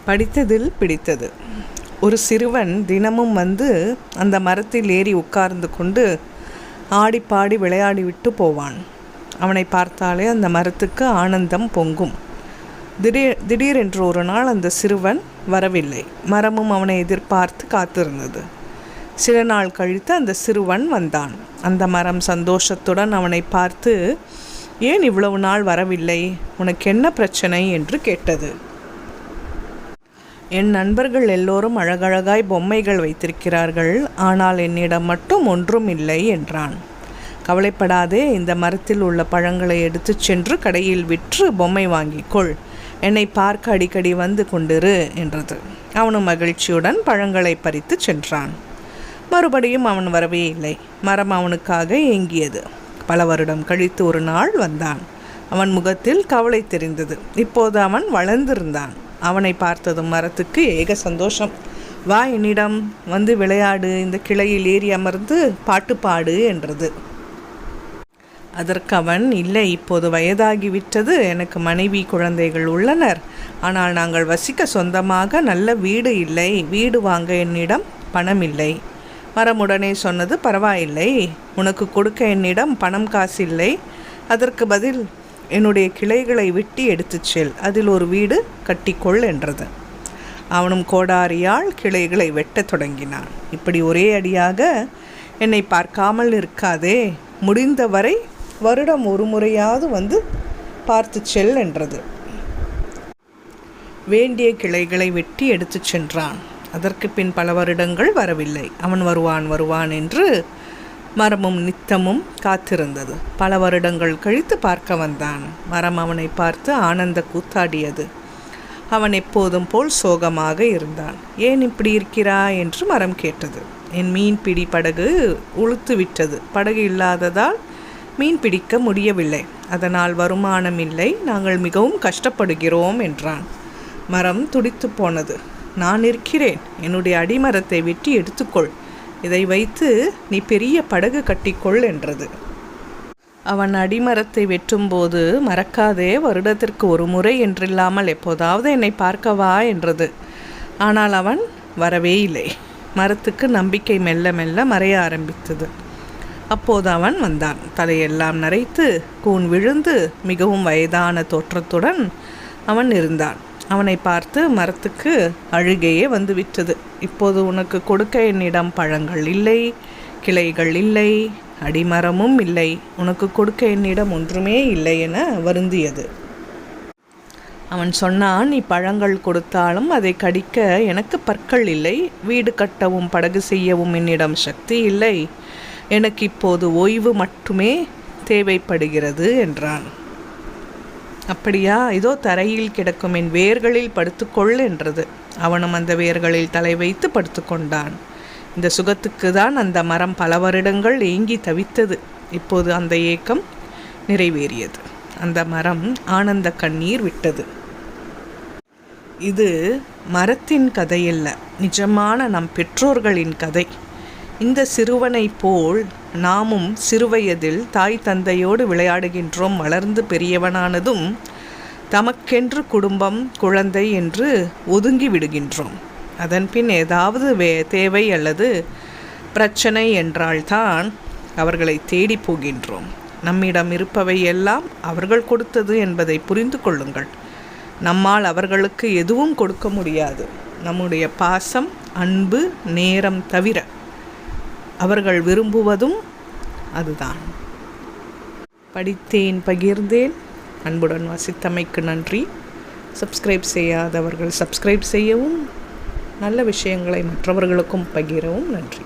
படித்ததில் பிடித்தது. ஒரு சிறுவன் தினமும் வந்து அந்த மரத்தில் ஏறி உட்கார்ந்து கொண்டு ஆடி பாடி விளையாடிவிட்டு போவான். அவனை பார்த்தாலே அந்த மரத்துக்கு ஆனந்தம் பொங்கும். திடீரென்று ஒரு நாள் அந்த சிறுவன் வரவில்லை. மரமும் அவனை எதிர்பார்த்து காத்திருந்தது. சில நாள் கழித்து அந்த சிறுவன் வந்தான். அந்த மரம் சந்தோஷத்துடன் அவனை பார்த்து, ஏன் இவ்வளவு நாள் வரவில்லை, உனக்கு என்ன பிரச்சனை என்று கேட்டது. என் நண்பர்கள் எல்லோரும் அழகழகாய் பொம்மைகள் வைத்திருக்கிறார்கள், ஆனால் என்னிடம் மட்டும் ஒன்றும் இல்லை என்றான். கவலைப்படாதே, இந்த மரத்தில் உள்ள பழங்களை எடுத்து சென்று கடையில் விற்று பொம்மை வாங்கிக்கொள், என்னை பார்க்க அடிக்கடி வந்து கொண்டிரு என்றது. அவனும் மகிழ்ச்சியுடன் பழங்களை பறித்து சென்றான். மறுபடியும் அவன் வரவே இல்லை. மரம் அவனுக்காக ஏங்கியது. பல வருடம் கழித்து ஒரு நாள் வந்தான். அவன் முகத்தில் கவலை தெரிந்தது. இப்போது அவன் வளர்ந்திருந்தான். அவனை பார்த்ததும் மரத்துக்கு ஏக சந்தோஷம். வா, என்னிடம் வந்து விளையாடு, இந்த கிளையில் ஏறி அமர்ந்து பாட்டு பாடு என்றது. அதற்கு அவன், இல்லை, இப்போது வயதாகிவிட்டது, எனக்கு மனைவி குழந்தைகள் உள்ளனர், ஆனால் நாங்கள் வசிக்க சொந்தமாக நல்ல வீடு இல்லை, வீடு வாங்க என்னிடம் பணம் இல்லை. மரம் உடனே சொன்னது, பரவாயில்லை, உனக்கு கொடுக்க என்னிடம் பணம் காசு இல்லை, அதற்கு பதில் என்னுடைய கிளைகளை வெட்டி எடுத்துச் செல், அதில் ஒரு வீடு கட்டிக்கொள் என்றது. அவனும் கோடாரியால் கிளைகளை வெட்டத் தொடங்கினான். இப்படி ஒரே அடியாக என்னை பார்க்காமல் இருக்காதே, முடிந்தவரை வருடம் ஒரு முறையாவது வந்து பார்த்து செல் என்றது. வேண்டிய கிளைகளை வெட்டி எடுத்துச் சென்றான். அதற்கு பின் பல வருடங்கள் வரவில்லை. அவன் வருவான் என்று மரமும் நித்தமும் காத்திருந்தது. பல வருடங்கள் கழித்து பார்க்க வந்தான். மரம் அவனை பார்த்து ஆனந்த கூத்தாடியது. அவன் எப்போதும் போல் சோகமாக இருந்தான். ஏன் இப்படி இருக்கிறாய் என்று மரம் கேட்டது. என் மீன் பிடி படகு உளுத்து விட்டது, படகு இல்லாததால் மீன் பிடிக்க முடியவில்லை, அதனால் வருமானம் இல்லை, நாங்கள் மிகவும் கஷ்டப்படுகிறோம் என்றான். மரம் துடித்து போனது. நான் இருக்கிறேன், என்னுடைய அடிமரத்தை வெட்டி எடுத்துக்கொள், இதை வைத்து நீ பெரிய படகு கட்டிக்கொள் என்றது. அவன் அடிமரத்தை வெட்டும்போது, மறக்காதே, வருடத்திற்கு ஒரு முறை என்றில்லாமல் எப்போதாவது என்னை பார்க்கவா என்றது. ஆனால் அவன் வரவே இல்லை. மரத்துக்கு நம்பிக்கை மெல்ல மெல்ல மறைய ஆரம்பித்தது. அப்போது அவன் வந்தான். தலையெல்லாம் நரைத்து கூன் விழுந்து மிகவும் வயதான தோற்றத்துடன் அவன் இருந்தான். அவனை பார்த்து மரத்துக்கு அழுகையே வந்துவிட்டது. இப்போது உனக்கு கொடுக்க என்னிடம் பழங்கள் இல்லை, கிளைகள் இல்லை, அடிமரமும் இல்லை, உனக்கு கொடுக்க என்னிடம் ஒன்றுமே இல்லை என வருந்தியது. அவன் சொன்னான், நீ பழங்கள் கொடுத்தாலும் அதை கடிக்க எனக்கு பற்கள் இல்லை, வீடு கட்டவும் படகு செய்யவும் என்னிடம் சக்தி இல்லை, எனக்கு இப்போது ஓய்வு மட்டுமே தேவைப்படுகிறது என்றான். அப்படியா, இதோ தரையில் கிடக்கும் என் வேர்களில் படுத்துக்கொள் என்றது. அவனும் அந்த வேர்களில் தலை வைத்து படுத்துக்கொண்டான். இந்த சுகத்துக்கு தான் அந்த மரம் பல வருடங்கள் ஏங்கி தவித்தது. இப்போது அந்த ஏக்கம் நிறைவேறியது. அந்த மரம் ஆனந்த கண்ணீர் விட்டது. இது மரத்தின் கதையல்ல, நிஜமான நம் பெற்றோர்களின் கதை. இந்த சிறுவனைப் போல் நாமும் சிறுவயதில் தாய் தந்தையோடு விளையாடுகின்றோம். வளர்ந்து பெரியவனானதும் தமக்கென்று குடும்பம், குழந்தை என்று ஒதுங்கி விடுகின்றோம். அதன்பின் ஏதாவது தேவை அல்லது பிரச்சனை என்றால்தான் அவர்களை தேடி போகின்றோம். நம்மிடம் இருப்பவை எல்லாம் அவர்கள் கொடுத்தது என்பதை புரிந்து கொள்ளுங்கள். நம்மால் அவர்களுக்கு எதுவும் கொடுக்க முடியாது. நம்முடைய பாசம், அன்பு, நேரம் தவிர அவர்கள் விரும்புவதும் அதுதான். படித்தேன், பகிர்ந்தேன். அன்புடன் வாசித்தமைக்கு நன்றி. சப்ஸ்கிரைப் செய்யாதவர்கள் சப்ஸ்கிரைப் செய்யவும், நல்ல விஷயங்களை மற்றவர்களுக்கும் பகிரவும் நன்றி.